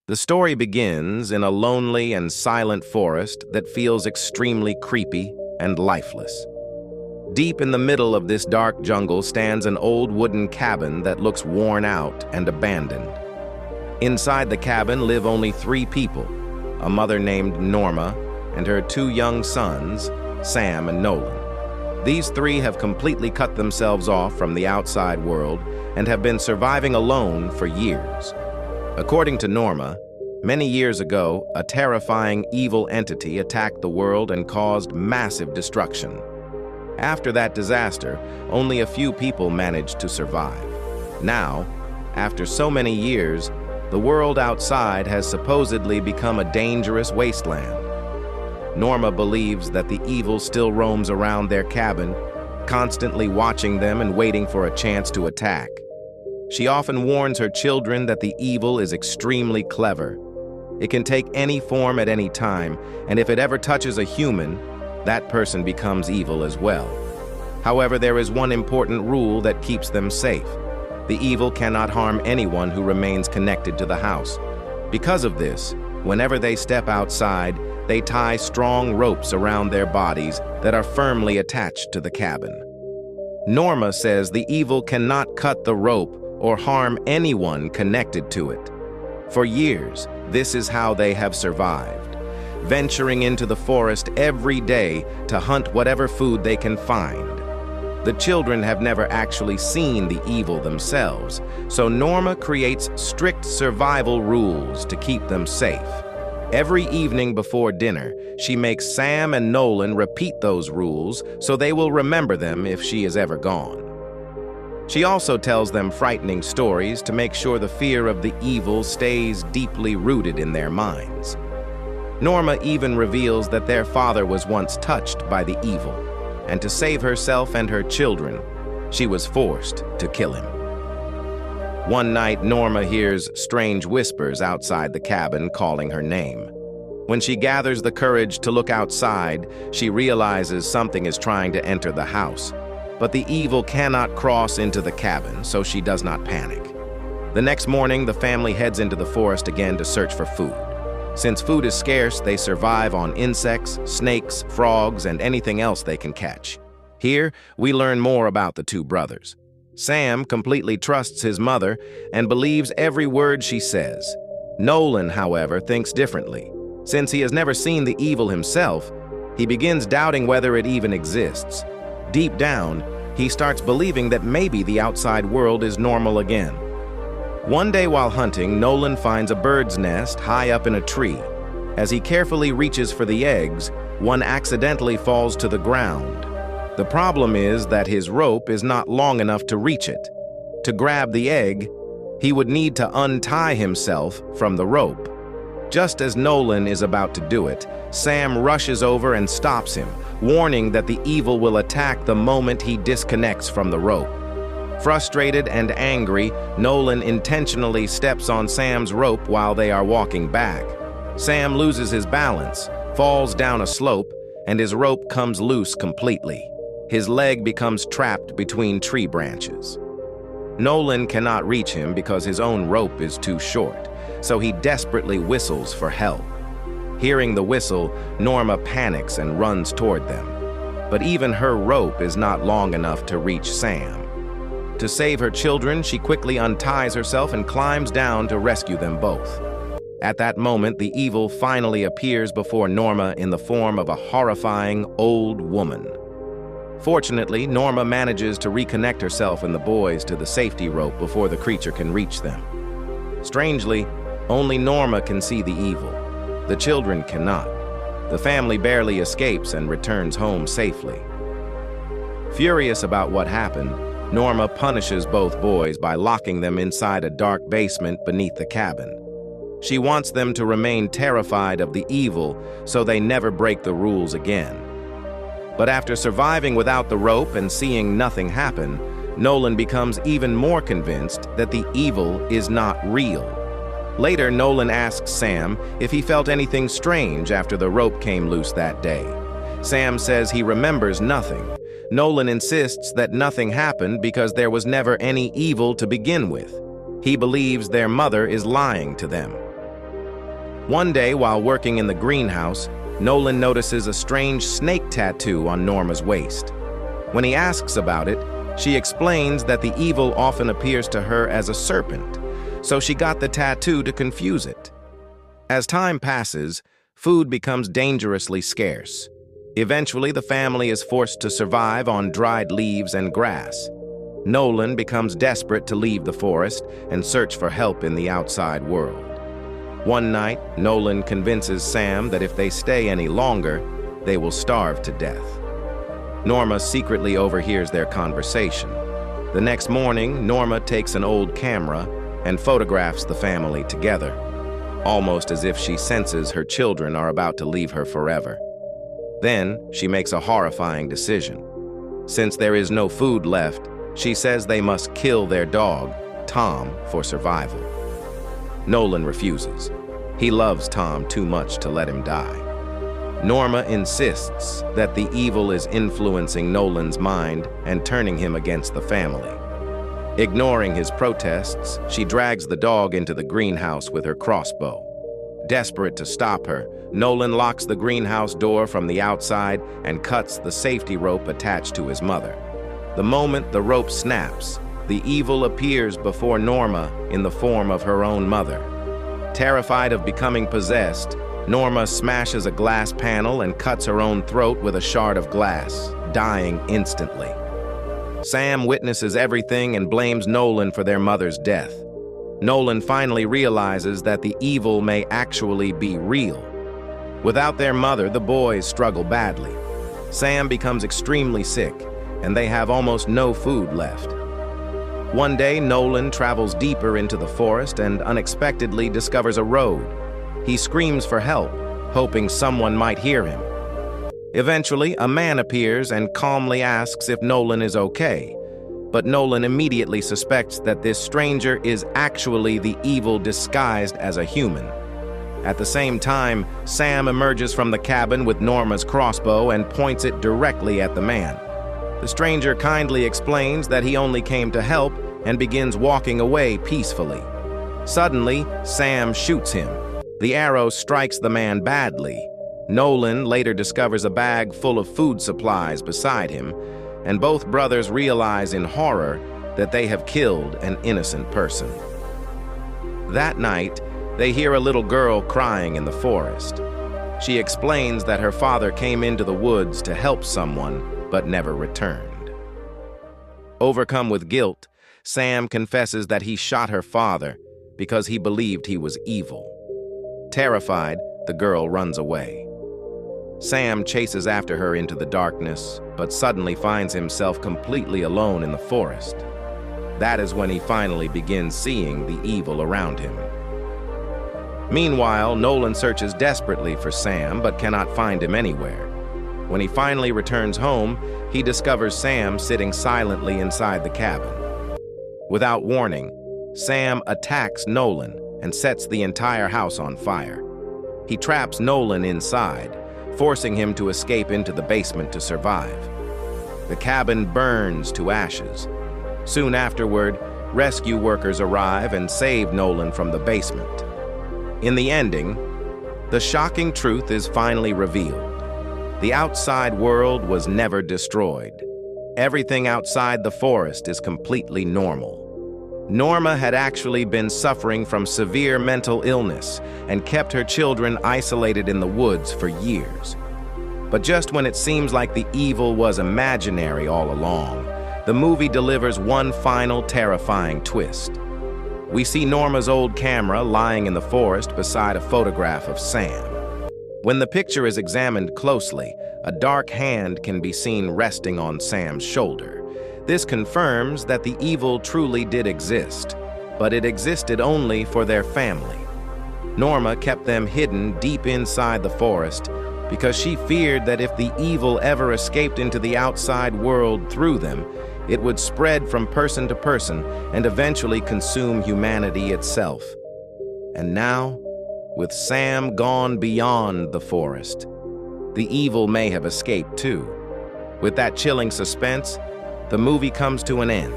The story begins in a lonely and silent forest that feels extremely creepy and lifeless. Deep in the middle of this dark jungle stands an old wooden cabin that looks worn out and abandoned. Inside the cabin live only 3 people, a mother named Norma and her 2 young sons, Sam and Nolan. These 3 have completely cut themselves off from the outside world and have been surviving alone for years. According to Norma, many years ago, a terrifying evil entity attacked the world and caused massive destruction. After that disaster, only a few people managed to survive. Now, after so many years, the world outside has supposedly become a dangerous wasteland. Norma believes that the evil still roams around their cabin, constantly watching them and waiting for a chance to attack. She often warns her children that the evil is extremely clever. It can take any form at any time, and if it ever touches a human, that person becomes evil as well. However, there is one important rule that keeps them safe. The evil cannot harm anyone who remains connected to the house. Because of this, whenever they step outside, they tie strong ropes around their bodies that are firmly attached to the cabin. Norma says the evil cannot cut the rope or harm anyone connected to it. For years, this is how they have survived, venturing into the forest every day to hunt whatever food they can find. The children have never actually seen the evil themselves, so Norma creates strict survival rules to keep them safe. Every evening before dinner, she makes Sam and Nolan repeat those rules so they will remember them if she is ever gone. She also tells them frightening stories to make sure the fear of the evil stays deeply rooted in their minds. Norma even reveals that their father was once touched by the evil, and to save herself and her children, she was forced to kill him. One night, Norma hears strange whispers outside the cabin calling her name. When she gathers the courage to look outside, she realizes something is trying to enter the house. But the evil cannot cross into the cabin, so she does not panic. The next morning, the family heads into the forest again to search for food. Since food is scarce, they survive on insects, snakes, frogs, and anything else they can catch. Here, we learn more about the 2 brothers. Sam completely trusts his mother and believes every word she says. Nolan, however, thinks differently. Since he has never seen the evil himself, he begins doubting whether it even exists. Deep down, he starts believing that maybe the outside world is normal again. One day while hunting, Nolan finds a bird's nest high up in a tree. As he carefully reaches for the eggs, one accidentally falls to the ground. The problem is that his rope is not long enough to reach it. To grab the egg, he would need to untie himself from the rope. Just as Nolan is about to do it, Sam rushes over and stops him, warning that the evil will attack the moment he disconnects from the rope. Frustrated and angry, Nolan intentionally steps on Sam's rope while they are walking back. Sam loses his balance, falls down a slope, and his rope comes loose completely. His leg becomes trapped between tree branches. Nolan cannot reach him because his own rope is too short, so he desperately whistles for help. Hearing the whistle, Norma panics and runs toward them. But even her rope is not long enough to reach Sam. To save her children, she quickly unties herself and climbs down to rescue them both. At that moment, the evil finally appears before Norma in the form of a horrifying old woman. Fortunately, Norma manages to reconnect herself and the boys to the safety rope before the creature can reach them. Strangely, only Norma can see the evil. The children cannot. The family barely escapes and returns home safely. Furious about what happened, Norma punishes both boys by locking them inside a dark basement beneath the cabin. She wants them to remain terrified of the evil so they never break the rules again. But after surviving without the rope and seeing nothing happen, Nolan becomes even more convinced that the evil is not real. Later, Nolan asks Sam if he felt anything strange after the rope came loose that day. Sam says he remembers nothing. Nolan insists that nothing happened because there was never any evil to begin with. He believes their mother is lying to them. One day, while working in the greenhouse, Nolan notices a strange snake tattoo on Norma's waist. When he asks about it, she explains that the evil often appears to her as a serpent, so she got the tattoo to confuse it. As time passes, food becomes dangerously scarce. Eventually, the family is forced to survive on dried leaves and grass. Nolan becomes desperate to leave the forest and search for help in the outside world. One night, Nolan convinces Sam that if they stay any longer, they will starve to death. Norma secretly overhears their conversation. The next morning, Norma takes an old camera and photographs the family together, almost as if she senses her children are about to leave her forever. Then, she makes a horrifying decision. Since there is no food left, she says they must kill their dog, Tom, for survival. Nolan refuses. He loves Tom too much to let him die. Norma insists that the evil is influencing Nolan's mind and turning him against the family. Ignoring his protests, she drags the dog into the greenhouse with her crossbow. Desperate to stop her, Nolan locks the greenhouse door from the outside and cuts the safety rope attached to his mother. The moment the rope snaps, the evil appears before Norma in the form of her own mother. Terrified of becoming possessed, Norma smashes a glass panel and cuts her own throat with a shard of glass, dying instantly. Sam witnesses everything and blames Nolan for their mother's death. Nolan finally realizes that the evil may actually be real. Without their mother, the boys struggle badly. Sam becomes extremely sick, and they have almost no food left. One day, Nolan travels deeper into the forest and unexpectedly discovers a road. He screams for help, hoping someone might hear him. Eventually, a man appears and calmly asks if Nolan is okay, but Nolan immediately suspects that this stranger is actually the evil disguised as a human. At the same time, Sam emerges from the cabin with Norma's crossbow and points it directly at the man. The stranger kindly explains that he only came to help and begins walking away peacefully. Suddenly, Sam shoots him. The arrow strikes the man badly. Nolan later discovers a bag full of food supplies beside him, and both brothers realize in horror that they have killed an innocent person. That night, they hear a little girl crying in the forest. She explains that her father came into the woods to help someone, but never returned. Overcome with guilt, Sam confesses that he shot her father because he believed he was evil. Terrified, the girl runs away. Sam chases after her into the darkness, but suddenly finds himself completely alone in the forest. That is when he finally begins seeing the evil around him. Meanwhile, Nolan searches desperately for Sam, but cannot find him anywhere. When he finally returns home, he discovers Sam sitting silently inside the cabin. Without warning, Sam attacks Nolan and sets the entire house on fire. He traps Nolan inside, forcing him to escape into the basement to survive. The cabin burns to ashes. Soon afterward, rescue workers arrive and save Nolan from the basement. In the ending, the shocking truth is finally revealed. The outside world was never destroyed. Everything outside the forest is completely normal. Norma had actually been suffering from severe mental illness and kept her children isolated in the woods for years. But just when it seems like the evil was imaginary all along, the movie delivers one final terrifying twist. We see Norma's old camera lying in the forest beside a photograph of Sam. When the picture is examined closely, a dark hand can be seen resting on Sam's shoulder. This confirms that the evil truly did exist, but it existed only for their family. Norma kept them hidden deep inside the forest because she feared that if the evil ever escaped into the outside world through them, it would spread from person to person and eventually consume humanity itself. And now, with Sam gone beyond the forest, the evil may have escaped too. With that chilling suspense, the movie comes to an end.